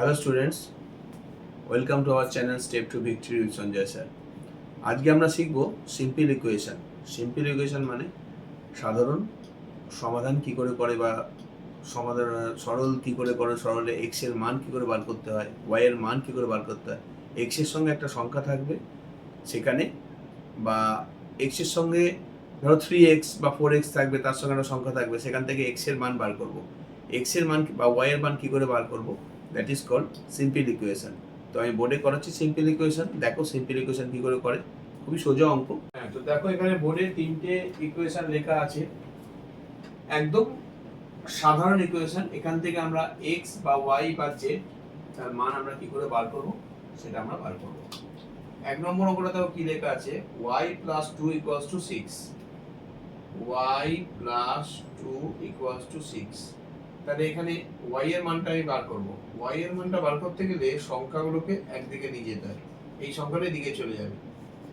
Hello students, welcome to our channel step to victory with Sanjay sir. আজকে আমরা শিখব simple equation. Simple equation মানে সাধারণ সমাধান কি করে করে বা সমাধান সরল কি করে করে, সরলে এক্স এর মান কি করে বার করতে হয়, ওয়াই এর মান কি করে বার করতে হয়। এক্স এর সঙ্গে একটা সংখ্যা থাকবে সেখানে, বা এক্স এর সঙ্গে ধরো 3x বা 4x থাকবে, তার সঙ্গে একটা সংখ্যা থাকবে, সেখান থেকে এক্স এর মান বার করব। এক্স এর মান বা ওয়াই এর মান কি করে বার করব, that is called simple equation. তো আমি বোর্ডে করাচ্ছি সিম্পল ইকুয়েশন। দেখো সিম্পল ইকুয়েশন কি করে করে, খুবই সোজা অঙ্ক। হ্যাঁ, তো দেখো এখানে বোর্ডে তিনটে ইকুয়েশন লেখা আছে, একদম সাধারণ ইকুয়েশন। এখান থেকে আমরা এক্স বা ওয়াই বা জেড তার মান আমরা কি করে বার করব সেটা আমরা বার করব। এক নম্বর অঙ্কটা দেখো কি লেখা আছে, y plus 2 equals to 6, y plus 2 equals to 6। তাহলে এখানে y এর মানটা আমি বার করব। y এর মানটা বার করতে গেলে সংখ্যাগুলোকে একদিকে নিয়ে যেতে হয়, এই সংখ্যাটার দিকে চলে যাবে।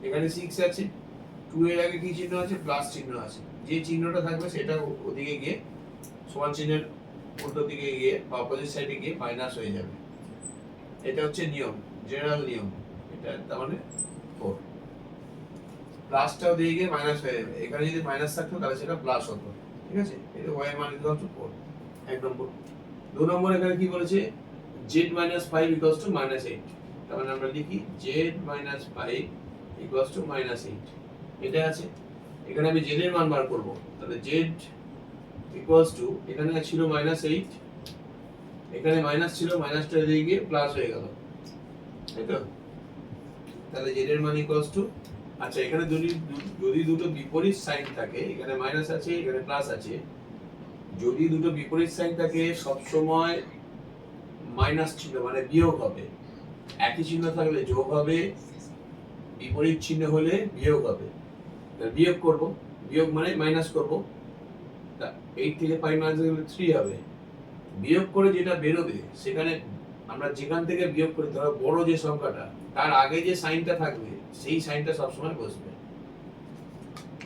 এখানে 6 আছে, 2 এর আগে কি চিহ্ন আছে, প্লাস চিহ্ন আছে। যে চিহ্নটা থাকবে সেটা ওদিকে গিয়ে সমান চিহ্নের উল্টো দিকে গিয়ে বা অপোজিট সাইডে গিয়ে মাইনাস হয়ে যাবে। এটা হচ্ছে নিয়ম, জেনারেল নিয়ম। এটা তার মানে 4, প্লাসটাও দিয়ে গিয়ে মাইনাস হয়ে যাবে। এখানে যদি মাইনাস থাকতো তাহলে সেটা প্লাস হতো। ঠিক আছে, এটা y এর মান ইকুয়াল টু 4, এক নম্বর। দুই নম্বর এখানে কি বলেছে, z minus 5 equals to minus 8। তার মানে আমরা লিখি z minus 5 equals to minus 8। এটা আছে, এখানে আমি z এর মান বার করব। তাহলে z equals to, এখানে ছিল minus 8, এখানে মাইনাস ছিল, মাইনাসটা দিয়ে গিয়ে প্লাস হয়ে গেল, তাই তো? তাহলে z এর মান ইকুয়ালস টু, আচ্ছা এখানে যদি দুটো বিপরীত সাইন থাকে, এখানে মাইনাস আছে এখানে প্লাস আছে, যদি দুটো বিপরীত সাইন থাকে সব সময় মাইনাস চিহ্ন মানে বিয়োগ হবে। একই চিহ্ন থাকলে যোগ হবে, বিপরীত চিহ্ন হলে বিয়োগ হবে। তাহলে বিয়োগ করব, বিয়োগ মানে মাইনাস করব। 8 থেকে 5 মাইনাস করলে 3 হবে। বিয়োগ করে যেটা বেরোবে সেখানে আমরা যেখান থেকে বিয়োগ করি, ধরো বড় যে সংখ্যাটা তার আগে যে সাইনটা থাকবে সেই সাইনটা সবসময় বসবে।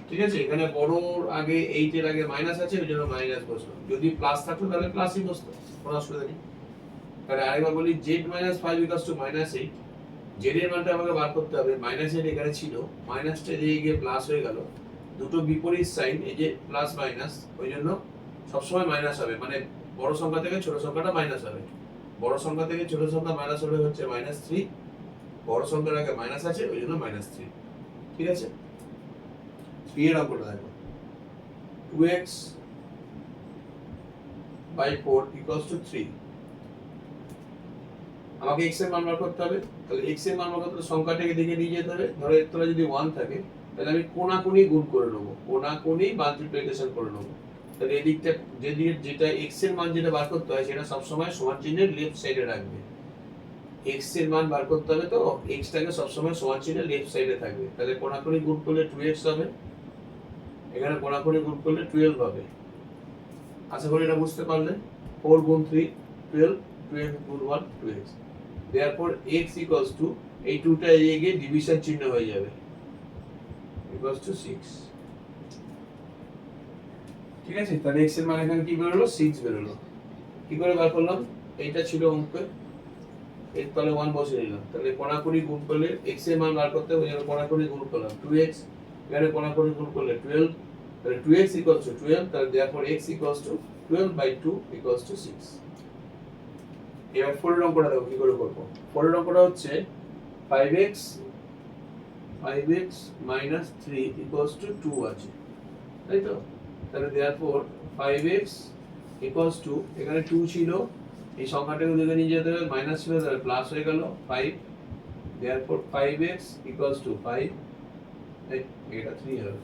ঠিক আছে, এখানে বড়র আগে 8 এর আগে মাইনাস আছে, ওই জন্য মাইনাস বসলো। যদি প্লাস থাকতো তাহলে প্লাসই বসতো, কোনো অসুবিধা নেই। তাহলে আরেকবার বলি, z minus 5 equals to minus 8। z এর মানটা আমাকে বার করতে হবে। মাইনাস 8 এখানে ছিল, মাইনাসটা দিয়ে গিয়ে প্লাস হয়ে গেল। দুটো বিপরীত সাইন, এই যে প্লাস মাইনাস, ওই জন্য সবসময় মাইনাস হবে। মানে বড় সংখ্যা থেকে ছোট সংখ্যাটা মাইনাস হবে। বড় সংখ্যা থেকে ছোট সংখ্যা মাইনাস হলে হচ্ছে -3। বড় সংখ্যার আগে মাইনাস আছে, ওই জন্য -3। ঠিক আছে, 3 এর অঙ্কটা দেখো, 2x by 4 equals to 3। আমাকে x এর মান বার করতে হবে। তাহলে x এর মান বার করতে সংখ্যাটাকে দিকে নিয়ে যেতে হবে। ধরো এর তলায় যদি 1 থাকে তাহলে আমি কোণাকুণি গুণ করে নেব, কোণাকুণি মাল্টিপ্লিকেশন করে নেব। তাহলে এই দিকটা যেটা x এর মান যেটা বার করতে হয় সেটা সব সময় সমান চিহ্নের লেফট সাইডে রাখবে। x এর মান বার করতে হবে, তো x টাকে সব সময় সমান চিহ্নের লেফট সাইডে থাকবে। তাহলে কোণাকুণি গুণ করলে 2x হবে, এখানে কোণাকুণি গুণ করলে 12 হবে। আশা করি এটা বুঝতে পারলে। 4 গুণ 3 12, 12 গুণ 1 2x। therefore x equals to, এই 2 টা এগিয়ে গিয়ে ডিভিশন চিহ্ন হয়ে যাবে, equals to 6। ঠিক আছে, তাহলে x এর মান এখানে কি বেরোলো, 6 বেরোলো। কি করে বার করলাম, এইটা ছিল অঙ্কে, এর তলে 1 বসিয়ে দিলাম। তাহলে কোণাকুণি গুণ করলে x এর মান বার করতে হবে, এখানে কোণাকুণি গুণ করলাম 2x, এখানে কোণাকুণি গুণ করলে 12, তাহলে 2x equals to 12। তাহলে therefore x equals to 12 by 2 equals to 6। এবার 4 এর অঙ্কটা দেখো কি করে করব। 4 এর অঙ্কটা হচ্ছে 5x minus 3 equals to 2 আছে, তাই তো? তাহলে therefore 5x equals to, এখানে 2 ছিল, এই সংখ্যাটাকে দিকে নিয়ে যেতে হবে, মাইনাস ছিল তাহলে প্লাস হয়ে গেল 5। therefore 5x equals to 5, এটা 3 হবে।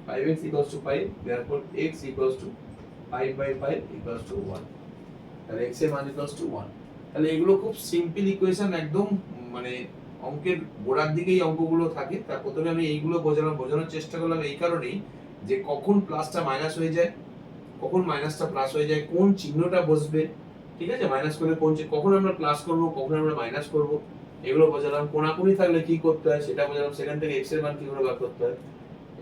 Five x equals to 5, therefore x equals to 5 by 5 equals to 1। তাহলে x এর মান equals to 1। তাহলে এগুলো খুব সিম্পল ইকুয়েশন, একদম মানে অঙ্কের গোড়ার দিকেই অঙ্কগুলো থাকে। তার প্রথমে আমি এইগুলো বোঝানোর চেষ্টা করলাম এই কারণেই যে কখন প্লাসটা মাইনাস হয়ে যায়, কখন মাইনাসটা প্লাস হয়ে যায়, কোন চিহ্নটা বসবে। ঠিক আছে, মাইনাস করলে কখন আমরা প্লাস করব, কখন আমরা মাইনাস করব, এগুলো বোঝালাম। কোণাকুণি থাকলে কি করতে হয় সেটা বোঝালাম। সেখান থেকে x এর মান কি করে বার করতে হয়।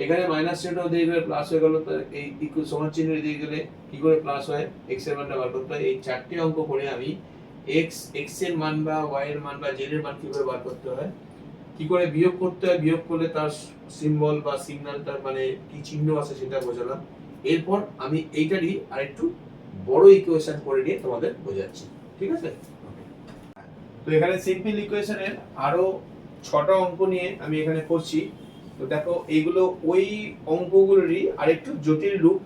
এখানে মাইনাস চিহ্ন দিয়ে গেলে প্লাস হয়ে গেল, তো এই ইকুয়াল সমান চিহ্ন দিয়ে গেলে কি করে প্লাস হয়, এক্স এর মানটা বার করতে হয়। এই চারটি অঙ্ক করে আমি এক্স এর মান বা ওয়াই এর মান বা জেড এর মান কি করে বার করতে হয়, কি করে বিয়োগ করতে হয়, বিয়োগ করলে তার সিম্বল বা সিগন্যালটার মানে কি চিহ্ন আছে সেটা বোঝালাম। এরপর আমি এইটারই আরেকটু বড় ইকুয়েশন করে নিয়ে তোমাদের বোঝাচ্ছি, ঠিক আছে। তো এখানে সিম্পল ইকুয়েশনের আরো 6টা অঙ্ক নিয়ে আমি এখানে করছি। তো দেখো এইগুলো ওই অঙ্কগুলোরই আরেকটু জটিল রূপ,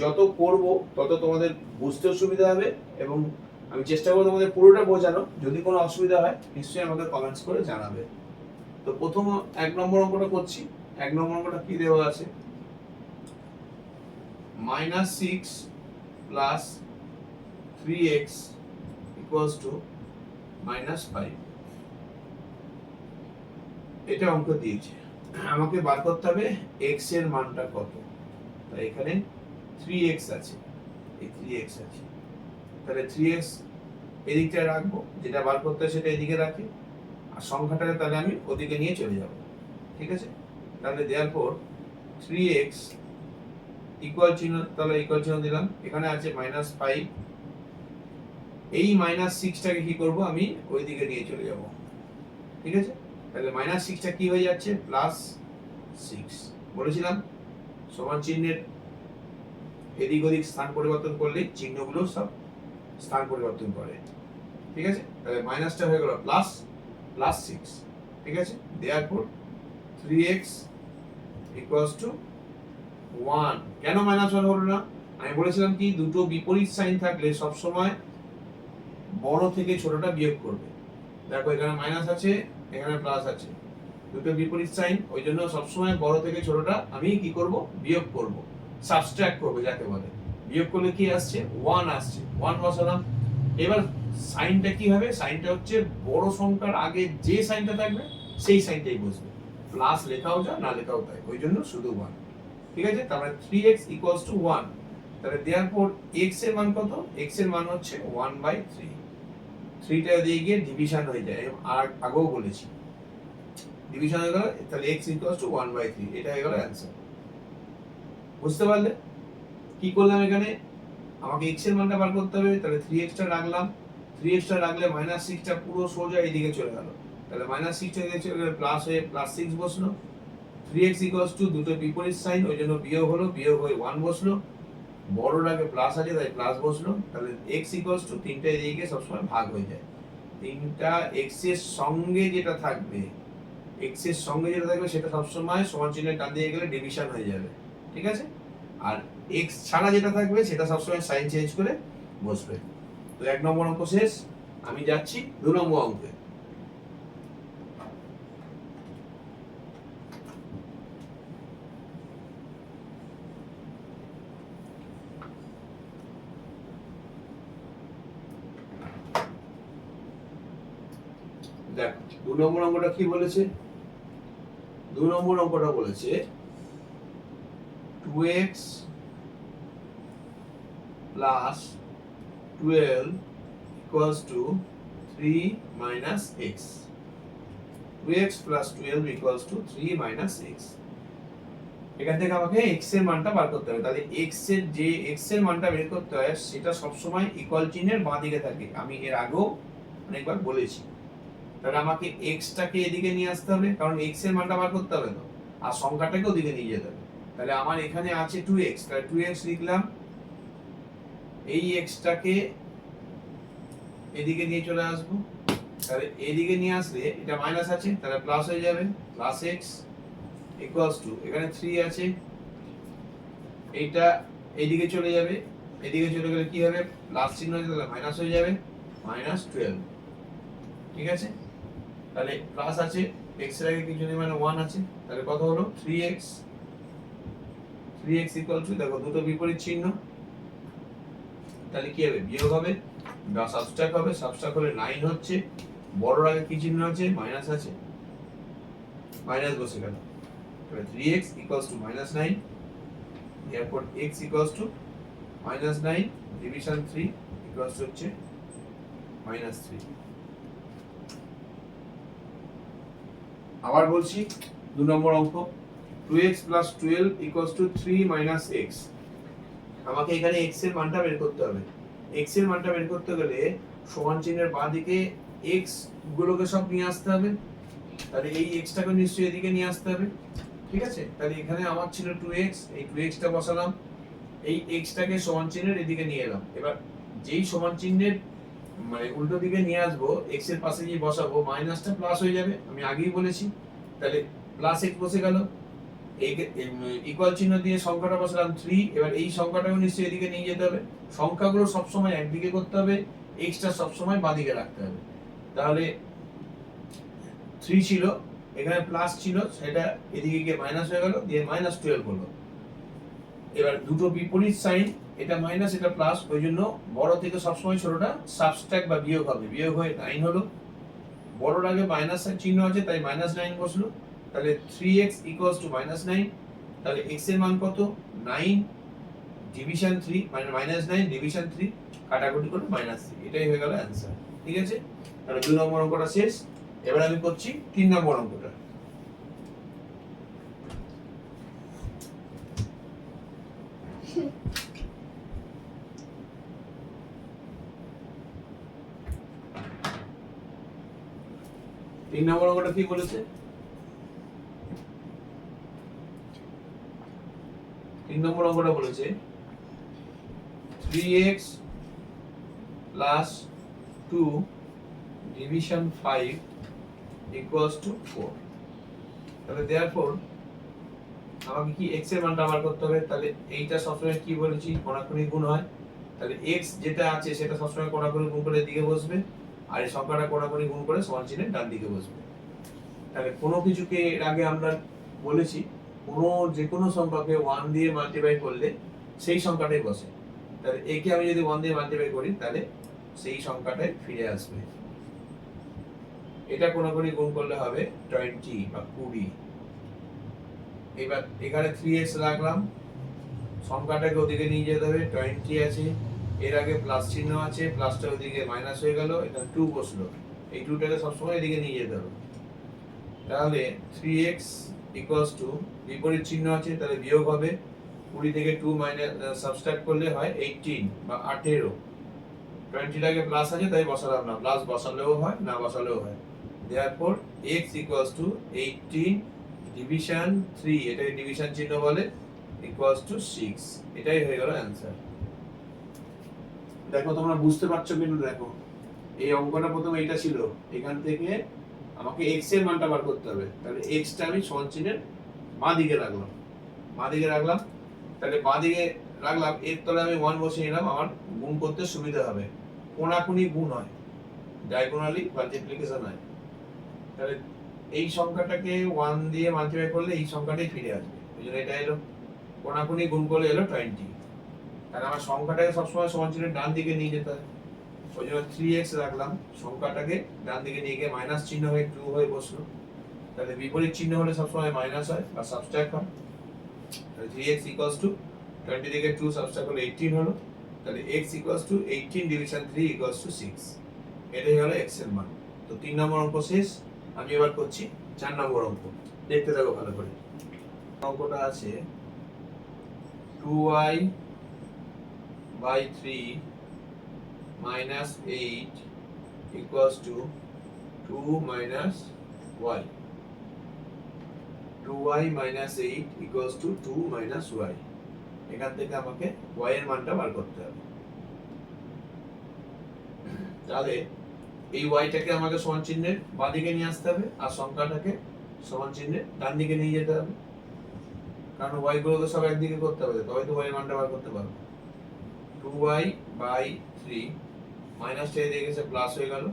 যত করব তত তোমাদের বুঝতেও সুবিধা হবে এবং আমি চেষ্টা করব তোমাদের পুরোটা বোঝানো। যদি কোনো অসুবিধা হয় নিশ্চয়ই আমাকে কমেন্টস করে জানাবে। তো প্রথম 1 নম্বর অঙ্কটা করছি। 1 নম্বর অঙ্কটা কি দেওয়া আছে, -6 + 3x = -5। এটা অঙ্ক দিয়েছে, আমাকে বার করতে হবে x এর মানটা কত। তাই এখানে 3x আছে, এই 3x আছে, তাহলে 3x এদিকটা রাখবো, যেটা বার করতে হয় সেটা এদিকে রাখি, আর সংখ্যাটাকে তাহলে আমি ওদিকে নিয়ে চলে যাব, ঠিক আছে। তাহলে দেওয়ার পর 3x ইকুয়াল চিহ্ন, তাহলে ইকুয়াল চিহ্ন দিলাম, এখানে আছে -5, এই -6টাকে কি করব আমি ওইদিকে নিয়ে চলে যাব, ঠিক আছে। তাহলে -6টা কি হয়ে যাচ্ছে, +6। বলেছিলাম সমান চিহ্নের এদিক ওদিক স্থান পরিবর্তন করলে চিহ্নগুলো সব স্থান পরিবর্তন করে, ঠিক আছে। তাহলে মাইনাসটা হয়ে গেল +6, ঠিক আছে। দেওয়ার পর 3x = 1। কেন -1 হলো না, আমি বলেছিলাম কি দুটো বিপরীত সাইন থাকলে সব সময় বড় থেকে ছোটটা বিয়োগ করবে। দেখো এখানে মাইনাস আছে, এখানে প্লাস আছে, দুটো বিপরীত সাইন, ওই জন্য সবসময় বড় থেকে ছোটটা আমি কি করব, বিয়োগ করব, সাবট্রাক্ট করব যাকে বলে। বিয়োগ করলে কি আসছে, 1 আসছে, 1 বসালাম। এবার সাইনটা কি হবে, সাইনটা হচ্ছে বড় সংখ্যার আগে যে সাইনটা থাকবে সেই সাইনটাই বসবে, প্লাস লেখাও যা না লেখাও তাই, ওই জন্য শুধু 1, ঠিক আছে। তারপরে 3x = 1, তাহলে দেওয়ার পর x এর মান কত, x এর মান হচ্ছে 1/3। 3টা দিয়ে গিয়ে ডিভিশন হয়ে যায়, আর আগেও বলেছি ডিভিশন হয়ে গেল, তাহলে x = 1/3, এটা হয়ে গেল অ্যানসার। বুঝতে পারলে কি করলাম, এখানে আমাকে x এর মানটা বার করতে হবে, তাহলে 3x টা রাখলাম, 3x টা রাখলে -6টা পুরো সোজা এইদিকে চলে গেল, তাহলে -6টা এদিকে চলে গেলে প্লাস হয়ে +6 বসলো। 3x = দুটো বিপরীত সাইন, ওই জন্য বিয়োগ হলো, বিয়োগ হয়ে 1 বসলো, বড়র আগে প্লাস আছে তাই প্লাস বসলো। তাহলে x = 3টা এদিকে সবসময় ভাগ হয়ে যায়, 3টা x এর সঙ্গে যেটা থাকবে, x এর সঙ্গে যেটা থাকবে সেটা সবসময় সমান চিহ্নের টান দিয়ে গেলে ডিভিশন হয়ে যাবে, ঠিক আছে। আর x ছাড়া যেটা থাকবে সেটা সবসময় সাইন চেঞ্জ করে বসবে। তো 1 নম্বর অঙ্ক শেষ, আমি যাচ্ছি 2 নম্বর অঙ্কে। দেখ 2 নম্বর অঙ্কটা কি বলেছে, 2 নম্বর অঙ্কটা বলেছে 2x + 12 = 3 - x। 2x + 12 = 3 - x। এখান থেকে আমাকে x এর মানটা বার করতে হবে। তাহলে x এর মানটা বের করতে হয় সেটা সবসময় ইকুয়াল চিহ্নের বাঁ দিকে থাকে, আমি এর আগেও অনেকবার বলেছি। তাহলে আমাকে x টাকে এদিকে নিয়ে আসতে হবে, কারণ x এর মানটা বার করতে হবে তো, আর সংখ্যাটাকে ওদিকে নিয়ে যেতে হবে। তাহলে আমার এখানে আছে 2x, তাহলে 2x লিখলাম, এই x টাকে এদিকে নিয়ে চলে আসবো, তাহলে এদিকে নিয়ে আসলে এটা মাইনাস আছে তাহলে প্লাস হয়ে যাবে, +x = এখানে 3 আছে, এইটা এইদিকে চলে যাবে, এদিকে চলে গেলে কি হবে, প্লাস চিহ্ন আছে তাহলে মাইনাস হয়ে যাবে, -12, ঠিক আছে। তাহলে প্লাস আছে, x এর আগে কিছু নেই মানে 1 আছে, তাহলে কত হলো 3x = দেখো দুটো বিপরীত চিহ্ন, তাহলে কি হবে, বিয়োগ হবে বা সাবট্রাক্ট হবে, সাবট্রাক্ট হলে 9 হচ্ছে, বড়র আগে কি চিহ্ন আছে, মাইনাস আছে, মাইনাস বসে গেল, তাহলে 3x = -9, এরপর x = -9 ডিভিশন 3 হচ্ছে -3। আবার বলছি 2 নম্বর অঙ্ক 2x plus 12 equals to 3 minus x। আমাকে এখানে x এর মানটা বের করতে হবে। x এর মানটা বের করতে গেলে সমান চিহ্নের বাঁ দিকে x গুলোকে সব নিয়ে আসতে হবে, তাহলে এই x টাকে নিশ্চয়ই এদিকে নিয়ে আসতে হবে, ঠিক আছে? তাহলে এখানে আমার ছিল 2x, এই 2x টা বসালাম, এই x টাকে সমান চিহ্নের এদিকে নিয়ে এলাম। এবার যেই সমান চিহ্নের মানে উল্টো দিকে নিয়ে আসবো, x এর পাশে গিয়ে বসাবো, মাইনাসটা প্লাস হয়ে যাবে, আমি আগেই বলেছি। তাহলে প্লাস x বসে গেল, ইকুয়াল চিহ্ন দিয়ে সংখ্যাটা বসালাম 3। এবার এই সংখ্যাটাকে নিশ্চয়ই এদিকে নিয়ে যেতে হবে, সংখ্যাগুলো সবসময় একদিকে করতে হবে, x টা সবসময় বাঁদিকে রাখতে হবে। তাহলে 3 ছিল, এখানে প্লাস ছিল, সেটা এদিকে গিয়ে মাইনাস হয়ে গেল, দিয়ে -12 হলো। এবার দুটো বিপরীত সাইন, এটা মাইনাস এটা প্লাস, ওই জন্য বড় থেকে সবসময় ছোটটা সাবট্রাক্ট বা বিয়োগ হবে, বিয়োগ হয়ে 9 হলো। বড়র আগে মাইনাস চিহ্ন আছে তাই -9 বসলো। তাহলে 3x equals to -9। তাহলে x এর মান কত? 9 ডিভিশন 3 মানে -9 ডিভিশন 3 কাটাকুটি করে -3, এটাই হয়ে গেল অ্যানসার। ঠিক আছে, তাহলে 2 নম্বর অঙ্কটা শেষ। এবার আমি করছি 3 নম্বর অঙ্কটা। তিন নম্বর অঙ্কটা কি বলেছে? 3 নম্বর অঙ্কটা বলেছে 3x plus 2 division 5 equals to 4। তাহলে therefore আমাকে কি x এর মানটা বার করতে হবে। তাহলে এইটা সবসময় কি বলেছি, কোণাকুণি গুণ হয়। তাহলে x যেটা আছে সেটা সবসময় কোণাকুণি গুণ করে এদিকে বসবে, আর এই সংখ্যাটা কোণাকুণি গুণ করে সমান চিহ্নের ডান দিকে বসবে। তাহলে কোনো কিছুকে এর আগে আমরা বলেছি যে কোনো সংখ্যাকে 1 দিয়ে মাল্টিপ্লাই করলে সেই সংখ্যাটাই বসে। তাহলে একে আমি যদি 1 দিয়ে মাল্টিপ্লাই করি তাহলে সেই সংখ্যাটাই ফিরে আসবে। এটা কোণাকুণি গুণ করলে হবে 20 বা 20। এবার এখানে 3x রাখলাম, সংখ্যাটাকে ওদিকে নিয়ে যেতে হবে, 20 আছে, এর আগে প্লাস চিহ্ন আছে, প্লাসটা ওদিকে মাইনাস হয়ে গেল, এটা 2 বসলো, এই 2টাকে সবসময় এদিকে নিয়ে যেতে হবে। তাহলে 3x equals to বিপরীত চিহ্ন আছে তাহলে বিয়োগ হবে, 20 থেকে 2 মাইনাস সাবট্রাক্ট করলে হয় 18 বা 18। 20টাকে প্লাস আছে তাই বসালাম না, প্লাস বসালেও হয় না বসালেও হয়। therefore x equals to 18 division 3, এটাকে ডিভিশন চিহ্ন বলে, equals to 6। এটাই হয়ে গেল অ্যানসার। দেখো তোমরা বুঝতে পারছো কিন্তু, দেখো এই অঙ্কটা প্রথমে এটা ছিল, এখান থেকে আমাকে x এর মানটা বার করতে হবে। তাহলে x টা আমি সমান চিহ্নের বাঁ দিকে রাখলাম, তাহলে বাঁ দিকে রাখলাম, এর তলে আমি 1 বসিয়ে নিলাম, আমার গুণ করতে সুবিধা হবে। কোণাকুণি গুণ হয়, ডায়াগোনালি মাল্টিপ্লিকেশন হয়। তাহলে এই সংখ্যাটাকে 1 দিয়ে মাল্টিপ্লাই করলে এই সংখ্যাটাই ফিরে আসবে, এই জন্য এটা এলো। কোণাকুণি গুণ করলে এলো 20। তাহলে আমার সংখ্যাটাকে সবসময় সমান চিহ্নের ডান দিকে নিয়ে যেতে হয়, ওই জন্য 3x রাখলাম, সংখ্যাটাকে ডান দিকে নিয়ে গিয়ে মাইনাস চিহ্ন হয়ে 2 হয়ে বসলো। তাহলে বিপরীত চিহ্ন হলে সবসময় মাইনাস হয় বা সাবট্রাক্ট হয়। তাহলে 3x equals to 20 থেকে 2 সাবট্রাক্ট করলে 18 হলো। তাহলে x equals to 18 division 3 equals to 6। এটাই হলো x এর মান। তো 3 নম্বর অঙ্ক শেষ। আমি এবার করছি 4 নম্বর অঙ্ক, দেখতে থাকো ভালো করে। অঙ্কটা আছে 2y by 3 minus 8 equals to 2 minus y। 2y minus 8 equals to 2 minus y। এখান থেকে আমাকে y এর মানটা বার করতে হবে। তাহলে এই y টাকে আমাকে সমান চিহ্নের বাঁ দিকে নিয়ে আসতে হবে, আর সংখ্যাটাকে সমান চিহ্নের ডান দিকে নিয়ে যেতে হবে, কারণ y গুলোকে সব একদিকে করতে হবে, তবে তো y এর মানটা বার করতে পারবো। 2y by 3 মাইনাসটা এদিকে এসে প্লাস হয়ে গেল,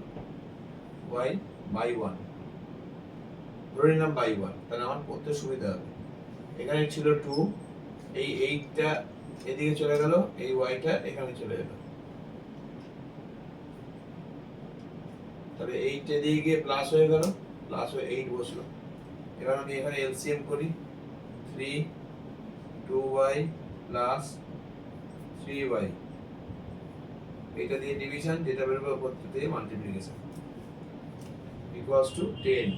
y by 1 ধরে নিলাম by 1, তাহলে আমার করতে সুবিধা হবে। এখানে ছিল 2, এই 8টা এদিকে চলে গেল, এই yটা এখানে চলে গেল, তাহলে 8 এদিকে গিয়ে প্লাস হয়ে গেল, প্লাস হয়ে 8 বসলো। এবার আমি এখানে এলসিএম করি, 3 2y প্লাস 3y, এটা দিয়ে ডিভিশন, যেটা বের হবে উপর দিয়ে multiplication, equals to 10।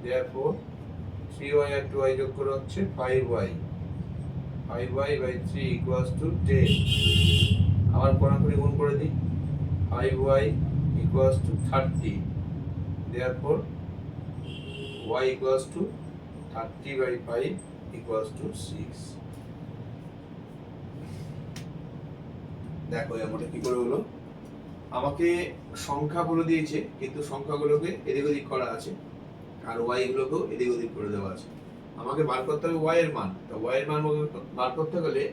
therefore 3y আর 2y যোগ করে হচ্ছে 5y 5y by 3 equals to 10। আবার কোণাকুণি গুণ করে দিই, 5y equals to 30, therefore y equals to 30 by 5 equals to 6। দেখো এমনটা কি করে হলো, আমাকে সংখ্যা বলে দিয়েছে কিন্তু সংখ্যাগুলোকে এদিক ওদিক করা আছে আর y গুলোকেও এদিক ওদিক করে দেওয়া আছে। আমাকে বার করতে হবে y এর মান। তো y এর মান বার করতে গেলে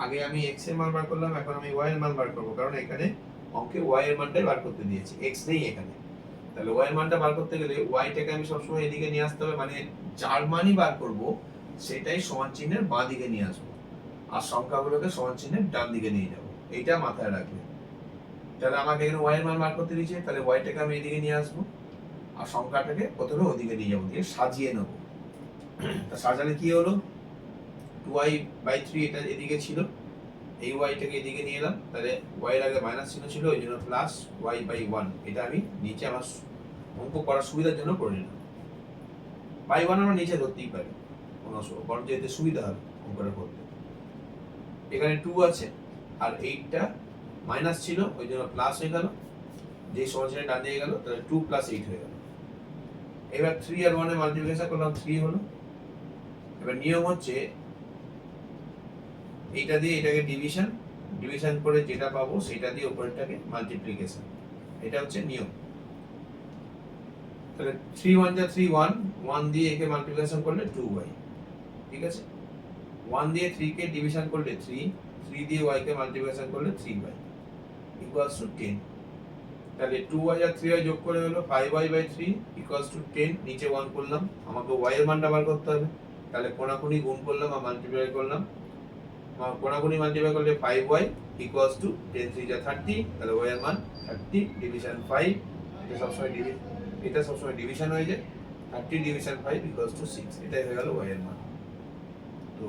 আগে আমি x এর মান বার করলাম, এখন আমি y এর মান বার করব, কারণ এখানে অঙ্কে y এর মানটাই বার করতে দিয়েছে, x নেই এখানে। তাহলে y এর মানটা বার করতে গেলে y টাকে আমি সবসময় এদিকে নিয়ে আসতে হবে, মানে যার মানই বার করব সেটাই সমান চিহ্নের বাঁ দিকে নিয়ে আসবো আর সংখ্যাগুলোকে সমান চিহ্নের ডান দিকে নিয়ে যাব, এইটা মাথায় রাখবে। তাহলে আমাকে এখানে y এর মান বার করতে দিয়েছে, তাহলে y টাকে আমি এদিকে নিয়ে আসবো আর সংখ্যাটাকে প্রথমে ওদিকে নিয়ে যাবো, দিয়ে সাজিয়ে নেব। তা সাজালে কি হলো, 2y বাই 3 এটা এদিকে ছিল, এই y টাকে এদিকে নিয়ে এলাম, তাহলে y এর আগে মাইনাস চিহ্ন ছিল ওই জন্য প্লাস y বাই 1, এটা আমি নিচে আমার অঙ্ক করার সুবিধার জন্য করে নিলাম। বাই 1 আমরা নিচে ধরতেই পারি, কোনো বরং যেতে সুবিধা হবে অঙ্কটা করতে। এখানে 2 আছে আর 8টা মাইনাস ছিল ওই জন্য প্লাস হয়ে গেল, যে সমাধানে ডান দিকে গেল, তাহলে 2 প্লাস 8 হয়ে গেল। এবার 3 আর 1 এর মাল্টিপ্লিকেশন করলাম, 3 হলো। এবার নিয়ম হচ্ছে এইটা দিয়ে এটাকে ডিভিশন করে যেটা পাবো সেটা দিয়ে উপরেরটাকে মাল্টিপ্লিকেশন, এটা হচ্ছে নিয়ম। তাহলে 3 1 যা 3 1, 1 দিয়ে একে মাল্টিপ্লিকেশন করলে 2y, ঠিক আছে। 1 দিয়ে 3 কে ডিভিশন করলে 3, 3 দিয়ে y কে মাল্টিপ্লিকেশন করলে 3y ইকুয়ালস টু 10। তাহলে 2y আর 3y যোগ করে হলো 5y বাই 3 ইকুয়ালস টু 10, নিচে 1 করলাম, আমাকে y এর মানটা বার করতে হবে, তাহলে কোণাকুণি গুণ করলাম আর মাল্টিপ্লাই করলাম, কোণাকুণি মাল্টিপ্লাই করলে 5y ইকুয়ালস টু 10 3 যা 30, তাহলে y এর মান 30 ডিভিশন 5, এটা সবসময় ডিভিশন হয়ে যায়, 30 ডিভিশন 5 ইকুয়ালস টু 6, এটাই হয়ে গেল y এর মান। তো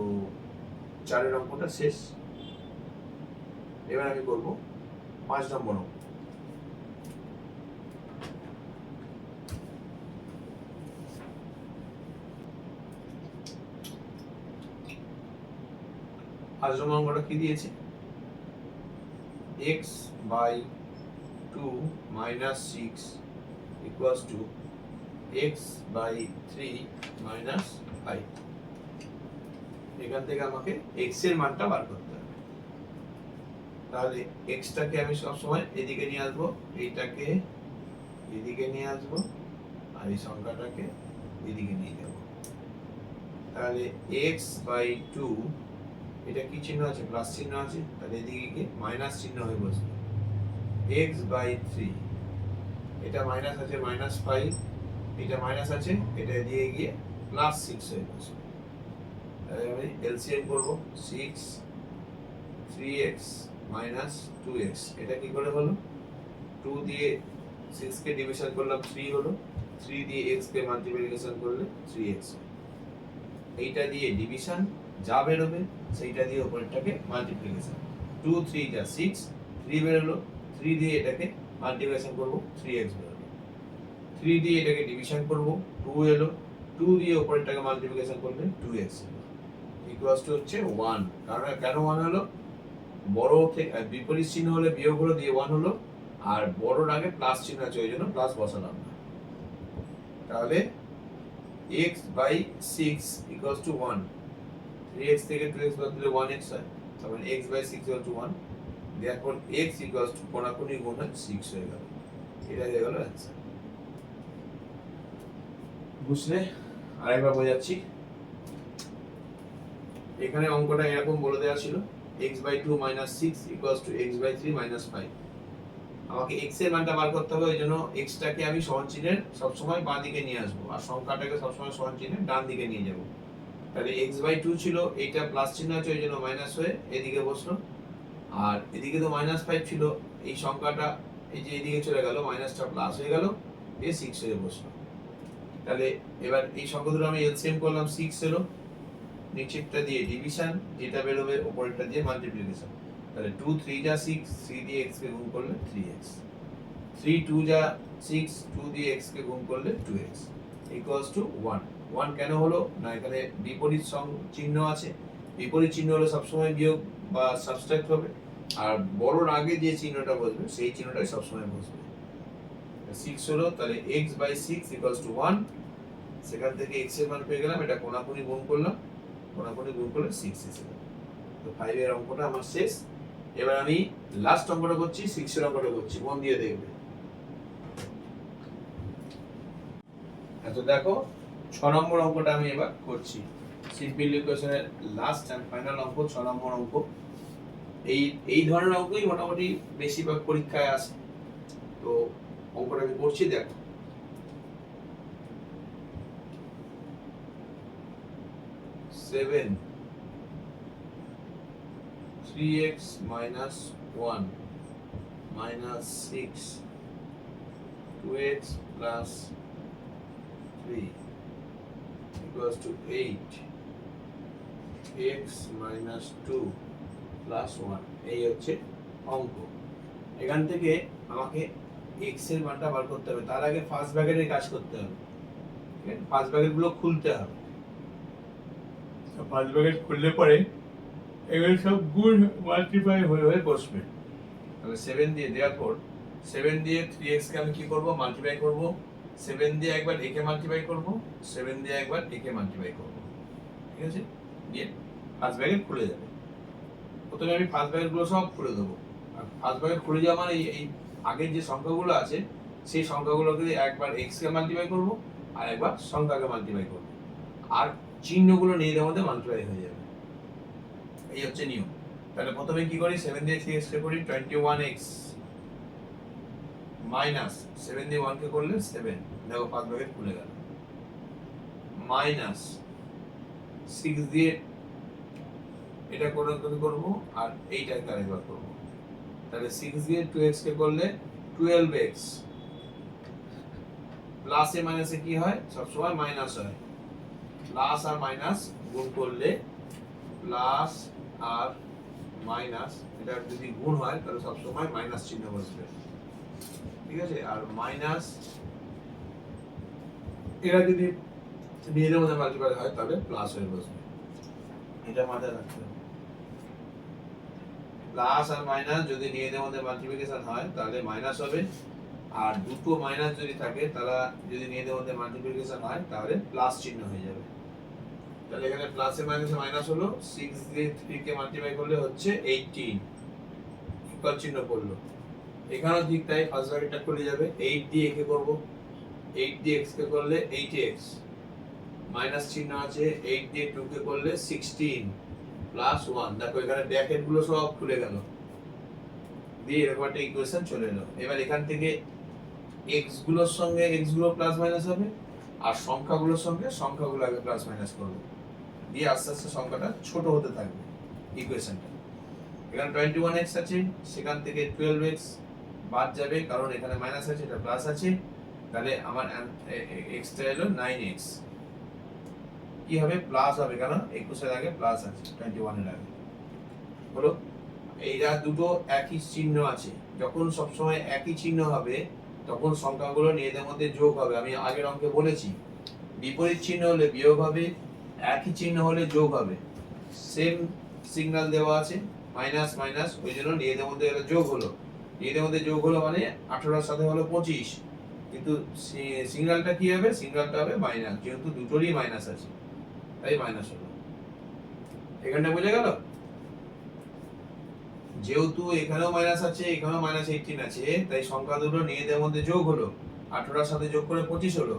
4 এর অঙ্কটা শেষ। এবার আমি করব 5 নম্বর অঙ্ক। আজম অঙ্কটা কি দিয়েছে, x by 2 minus 6 equals to x by 3 minus 5। এখান থেকে আমাকে x এর মানটা বার করতে হবে। তাহলে x টাকে আমি সবসময় এদিকে নিয়ে আসবো, এইটাকে এদিকে নিয়ে আসবো আর এই সংখ্যাটাকে এদিকে নিয়ে যাব। তাহলে x বাই 2, এটা কি চিহ্ন আছে, প্লাস চিহ্ন আছে, তাহলে এদিকে গিয়ে মাইনাস চিহ্ন হয়ে বসবে। x বাই 3, এটা মাইনাস আছে মাইনাস 5, এটা মাইনাস আছে, এটা এদিকে গিয়ে প্লাস 6 হয়ে বসবে। তাহলে আমি এলসিএম করব, 6 3x মাইনাস 2x, এটা কি করে হলো, 2 দিয়ে 6 কে ডিভিশন করলাম 3 হলো, 3 দিয়ে x কে মাল্টিপ্লিকেশন করলে 3x, এইটা দিয়ে ডিভিশন যা বেরোবে সেইটা দিয়ে উপরেরটাকে মাল্টিপ্লিকেশন, 2 3 যা 6, 3 বেরোলো, 3 দিয়ে এটাকে মাল্টিপ্লিকেশন করব 3x বেরোলো, 3 দিয়ে এটাকে ডিভিশন করব 2 এলো, 2 দিয়ে উপরেরটাকে মাল্টিপ্লিকেশন করলে 2x ইকুয়ালস টু হচ্ছে 1। কারণ কেন 1 হলো, বড় থেকে বিপরীত চিহ্ন হলে বিয়োগ হলো দিয়ে 1 হলো, আর বড়র আগে প্লাস চিহ্ন আছে ওই জন্য প্লাস বসালাম না। তাহলে x by 6 equals two 1, 3x থেকে 2x বাদ দিলে 1x হয়, তাহলে x by 6 equal to 1, therefore x equals to কোণাকুণি গুণ হয় 6 হয়ে গেল, এটা হয়ে গেল অ্যানসার। বুঝলে? আরেকবার বোঝাচ্ছি, এখানে অঙ্কটা এরকম বলে দেওয়া ছিল, x by 2 minus 6 equals to x by 3 minus 5। আমাকে x এর মানটা বার করতে হবে, ওই জন্য x টাকে আমি সমান চিহ্নের সবসময় বাঁ দিকে নিয়ে আসবো আর সংখ্যাটাকে সবসময় সমান চিহ্নের ডান দিকে নিয়ে যাব। তাহলে x বাই 2 ছিল, এইটা প্লাস চিহ্ন আছে ওই জন্য মাইনাস হয়ে এদিকে বসলো, আর এদিকে তো মাইনাস 5 ছিল, এই সংখ্যাটা এই যে এদিকে চলে গেল, মাইনাসটা প্লাস হয়ে গেল, দিয়ে 6 হয়ে বসলো। তাহলে এবার এই সংখ্যাগুলো আমি এলসিএম করলাম, 6 এলো, নিচেরটা দিয়ে ডিভিশন, যেটা বেরোবে উপরেরটা দিয়ে মাল্টিপ্লিকেশন। তাহলে 2 3 যা 6, 3 দিয়ে x কে গুণ করলে 3x, 3 2 যা 6, 2 দিয়ে x কে গুণ করলে 2x ইকুয়ালস টু 1। 1 কেন হলো না, এখানে বিপরীত চিহ্ন আছে, বিপরীত চিহ্ন হলে সবসময় বিয়োগ বা সাবট্রাক্ট হবে, আর বড়র আগে যে চিহ্নটা বসবে সেই চিহ্নটাই সবসময় বসবে। 6 হলো, তাহলে x/6 = 1, সেখান থেকে x এর মান পেয়ে গেলাম, এটা কোণাকুণি গুণ করলাম, কোণাকুণি গুণ করলে 6 এসে গেল। তো 5 এর অঙ্কটা আমার শেষ। এবার আমি লাস্ট অঙ্কটা করছি, 6 এর অঙ্কটা করছি, মন দিয়ে দেখবে। এত দেখো 6 নম্বর অঙ্কটা আমি এবার করছি, সিম্পল ইকুয়েশনের লাস্ট এন্ড ফাইনাল অঙ্ক, 6 নম্বর অঙ্ক। এই ধরনের অঙ্কই মোটামুটি বেশিরভাগ পরীক্ষায় আসে। তো অঙ্কটা আমি করছি, দেখো। Seven 3x - 1 - 6 2x + 3 = 8 x - 2 + 1। এই হচ্ছে অঙ্ক। এখান থেকে আমাকে x এর মানটা বার করতে হবে, তার আগে ফার্স্ট ব্র্যাকেটের কাজ করতে হবে। ফার্স্ট ব্র্যাকেট গুলো খুলতে হবে, ফার্স্ট ব্র্যাকেট খুললে পরে এগুলো সব গুণ মাল্টিপ্লাই হয়ে বসবে। তাহলে 7 দিয়ে দেওয়ার পর 7 দিয়ে 3x কে আমি কি করব, মাল্টিপ্লাই করব। 7 দিয়ে একবার a কে মাল্টিপ্লাই করব, 7 দিয়ে একবার a কে মাল্টিপ্লাই করব, ঠিক আছে? দিয়ে ফার্স্ট ব্র্যাকেট খুলে যাবে। প্রথমে আমি ফার্স্ট ব্র্যাকেট গুলো সব খুলে দেবো। আর ফার্স্ট ব্র্যাকেট খুলে যাওয়া মানে এই আগের যে সংখ্যাগুলো আছে সেই সংখ্যাগুলোকে একবার x কে মাল্টিপ্লাই করব আর একবার সংখ্যাকে মাল্টিপ্লাই করব, আর চিহ্নগুলো নিজেদের মধ্যে মাল্টিপ্লাই হয়ে যাবে। এই হচ্ছে নিয়ম। তাহলে প্রথমে কি করি, 7 দিয়ে 3x কে করি 21x মাইনাস 7 দিয়ে 1 কে করলে 7, দেখো ফার্স্ট ব্র্যাকেট খুলে গেল, মাইনাস 6 দিয়ে এটা করব আর এইটাকে আরেকবার করব। তাহলে 6 দিয়ে 2x কে করলে 12x, প্লাস এ মাইনাসে কি হয়, সব সময় মাইনাস হয়। প্লাস আর মাইনাস গুণ করলে প্লাস আর মাইনাস, এটা যদি গুণ হয় তাহলে সব সময় মাইনাস চিহ্ন বসবে, ঠিক আছে? আর মাইনাস এরা যদি নিজেদের মধ্যে মাল্টিপ্লাই হয় তাহলে প্লাস হয়ে বসবে, এটা মাথায় রাখতে হবে। প্লাস আর মাইনাস যদি নিজেদের মধ্যে মাল্টিপ্লিকেশন হয় তাহলে মাইনাস হবে, আর দুটো মাইনাস যদি থাকে তারা যদি নিজেদের মধ্যে মাল্টিপ্লিকেশন হয় তাহলে প্লাস চিহ্ন হয়ে যাবে। তাহলে এখানে প্লাসে মাইনাসে মাইনাস হলো, 6 দিয়ে 3 কে মাল্টিপ্লাই করলে হচ্ছে 18, ইকুয়াল চিহ্ন পড়লো। এখানেও ঠিক তাই, ফার্স্ট ব্র্যাকেটটা খুলে যাবে, 8 দিয়ে a কে করব, 8 দিয়ে x কে করলে 8x, মাইনাস চিহ্ন আছে, 8 দিয়ে 2 কে করলে 16 প্লাস 1, দেখো এখানে ব্র্যাকেট গুলো সব খুলে গেল, দিয়ে এরকম একটা ইকুয়েশন চলে এলো। এবার এখান থেকে x গুলোর সঙ্গে x গুলো প্লাস মাইনাস হবে, আর সংখ্যাগুলোর সঙ্গে সংখ্যাগুলো আগে প্লাস মাইনাস করবে, দিয়ে আস্তে আস্তে সংখ্যাটা ছোট হতে থাকবে ইকুয়েশনটা। এখানে 21x আছে, সেখান থেকে 12x বাদ যাবে কারণ এখানে মাইনাস আছে, এটা প্লাস আছে, তাহলে আমার x টা হলো 9x। কি হবে, প্লাস হবে, কারণ 21 এর আগে প্লাস আছে, 21 এর আগে হলো। এইটা দুটো একই চিহ্ন আছে, যখন সবসময় একই চিহ্ন হবে তখন সংখ্যাগুলো নিজেদের মধ্যে যোগ হবে। আমি আগের অঙ্কে বলেছি, বিপরীত চিহ্ন হলে বিয়োগ হবে, একই চিহ্ন হলে যোগ হবে। সেম সিগন্যাল দেওয়া আছে, মাইনাস মাইনাস, ওই জন্য নিজেদের মধ্যে এটা যোগ হলো। নিজেদের মধ্যে যোগ হলো মানে 18 এর সাথে হলো 25, কিন্তু সিগন্যালটা কি হবে, সিগন্যালটা হবে মাইনাস, যেহেতু দুটোরই মাইনাস আছে তাই মাইনাস হলো। এখানটা বুঝে গেল? যেহেতু এখানেও মাইনাস আছে, এখানেও -18 আছে, তাই সংখ্যা দুটো নিজেদের মধ্যে যোগ হলো, 18 এর সাথে যোগ করে 25 হলো।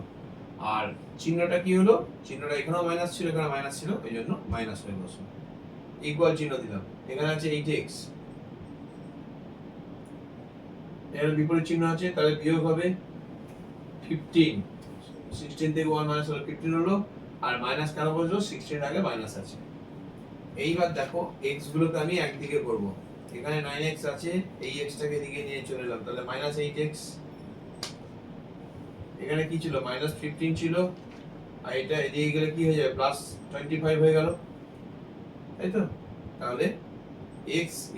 আর চিহ্নটা কি হলো, চিহ্নটা এখানেও মাইনাস ছিল, এখানে মাইনাস ছিল, এই জন্য মাইনাস হয়ে বসলো। ইকুয়াল চিহ্ন দিলাম, এখানে আছে 8x, এর বিপরীত চিহ্ন আছে, তাহলে বিয়োগ হবে 15, 16 থেকে 1 মাইনাস হলো 15 হলো, আর মাইনাস কেন বসলো, 16 এর আগে মাইনাস আছে। এইবার দেখো x গুলোকে আমি একদিকে করব, এখানে 9x আছে, এই x টাকে এদিকে নিয়ে চলে এলাম, তাহলে -8x, এখানে কি ছিল, -15 ছিল, আর এটা এদিকে গেলে কি হয়ে যাবে, +25 হয়ে গেল, তাই তো? তাহলে x =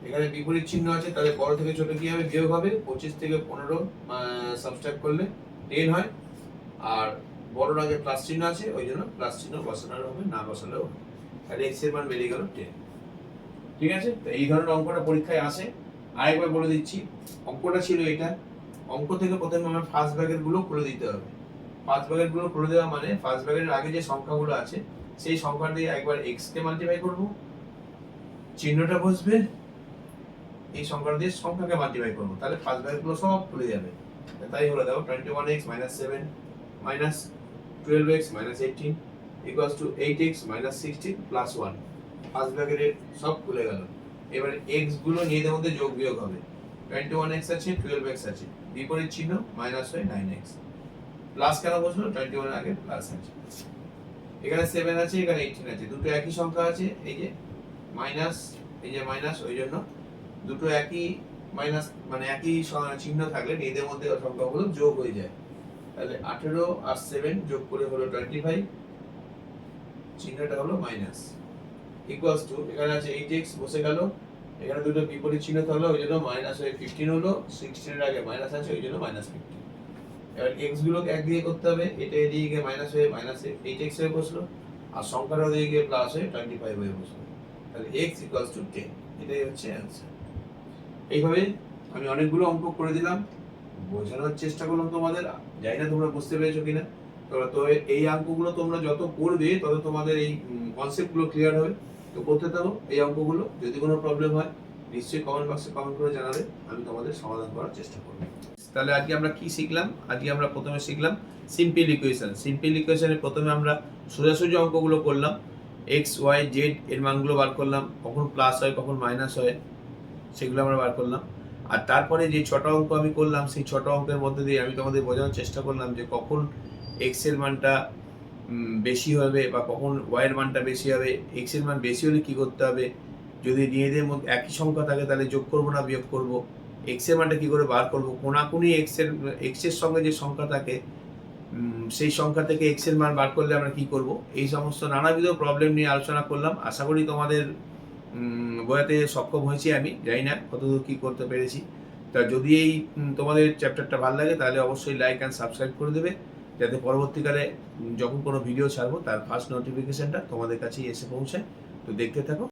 এখানে বিপরীত চিহ্ন আছে, তাহলে বড় থেকে ছোট কি হবে, বিয়োগ হবে। 25 থেকে 15 সাবট্রাক্ট করলে 10 হয়, আর বড়র আগে প্লাস চিহ্ন আছে, ওই জন্য প্লাস চিহ্ন বসানোর হবে, না বসালেও হবে। তাহলে এক্স এর মান বেরিয়ে গেল 10। ঠিক আছে, তো এই ধরনের অঙ্কটা পরীক্ষায় আসে। আরেকবার বলে দিচ্ছি, অঙ্কটা ছিল এটা। অঙ্ক থেকে প্রথমে আমার ফার্স্ট ব্র্যাকেট গুলো খুলে দিতে হবে। ফার্স্ট ব্র্যাকেট গুলো খুলে দেওয়া মানে ফার্স্ট ব্র্যাকেটের আগে যে সংখ্যাগুলো আছে সেই সংখ্যা দিয়ে একবার এক্স কে মাল্টিপ্লাই করব, চিহ্নটা বসবে, এই সংখ্যাটা দিয়ে সংখ্যাকে মাল্টিপ্লাই করব, তাহলে ফার্স্ট ব্র্যাকেট গুলো সব খুলে যাবে। তাই হলো, দেখো 21x - 7 - 12x - 18 = 8x - 16 + 1। ফার্স্ট ব্র্যাকেটের সব খুলে গেল। এবারে x গুলো নিজেদের মধ্যে যোগ বিয়োগ হবে। 21x আছে, 12x আছে, বিপরীত চিহ্ন মাইনাস হয়ে 9x। প্লাস কেন বসলো? 21 আগে প্লাস আছে, এখানে 7 আছে, এখানে 18 আছে, দুটো একই সংখ্যা আছে, এই যে মাইনাস, এই যে মাইনাস, ওই জন্য দুটো একই মাইনাস মানে একই চিহ্ন থাকলে নিজেদের মধ্যে সংখ্যাগুলো যোগ হয়ে যায়। তাহলে 18 আর 7 যোগ করে হলো 25, চিহ্নটা হলো মাইনাস, ইকুয়ালস টু এখানে আছে 8x বসে গেল, এখানে দুটো বিপরীত চিহ্ন থাকলো, ওই জন্য মাইনাস হয়ে 15 হলো, 16 এর আগে মাইনাস আছে, ওই জন্য -15। এবার x গুলোকে এক দিয়ে করতে হবে, এটা এদিকে মাইনাস হয়ে -8x হয়ে বসলো, আর সংখ্যাটা ওদিকে প্লাস হয়ে 25 হয়ে বসলো। তাহলে x = 10, এটাই হচ্ছে অ্যান্সার। এইভাবে আমি অনেকগুলো অঙ্ক করে দিলাম, বোঝানোর চেষ্টা করলাম তোমাদের, জানি না তোমরা বুঝতে পেরেছো কিনা। তো এই অঙ্কগুলো তোমরা যত করবে তত তোমাদের এই কনসেপ্টগুলো ক্লিয়ার হবে। তো করতে থাকো এই অঙ্কগুলো, যদি কোনো প্রবলেম হয় নিশ্চয়ই কমেন্ট বক্সে কমেন্ট করে জানাবে, আমি তোমাদের সমাধান করার চেষ্টা করব। তাহলে আজকে আমরা কি শিখলাম? আজকে আমরা প্রথমে শিখলাম সিম্পল ইকুয়েশন। সিম্পল ইকুয়েশনে প্রথমে আমরা সোজাসুজি অঙ্কগুলো করলাম, এক্স ওয়াই জেড এর মানগুলো বার করলাম, কখন প্লাস হয় কখন মাইনাস হয় সেগুলো আমরা বার করলাম। আর তারপরে যে ছটা অঙ্ক আমি করলাম, সেই ছটা অঙ্কের মধ্যে দিয়ে আমি তোমাদের বোঝানোর চেষ্টা করলাম যে কখন এক্স এর মানটা বেশি হবে বা কখন ওয়াই এর মানটা বেশি হবে। এক্স এর মান বেশি হলে কি করতে হবে, যদি নিজেদের মধ্যে একই সংখ্যা থাকে তাহলে যোগ করব না বিয়োগ করব, এক্স এর মানটা কি করে বার করব, কোনাকুনি এক্স এর সঙ্গে যে সংখ্যা থাকে সেই সংখ্যা থেকে এক্স এর মান বার করলে আমরা কি করব, এই সমস্ত নানাবিধ প্রবলেম নিয়ে আলোচনা করলাম। আশা করি তোমাদের বোঝাতে সক্ষম হয়েছি, আমি জানি না কতদূর কি করতে পেরেছি। তা যদি এই তোমাদের চ্যাপ্টারটা ভালো লাগে তাহলে অবশ্যই লাইক অ্যান্ড সাবস্ক্রাইব করে দেবে, যাতে পরবর্তীকালে যখন কোনো ভিডিও ছাড়বো তার ফার্স্ট নোটিফিকেশনটা তোমাদের কাছেই এসে পৌঁছায়। তো দেখতে থাকো।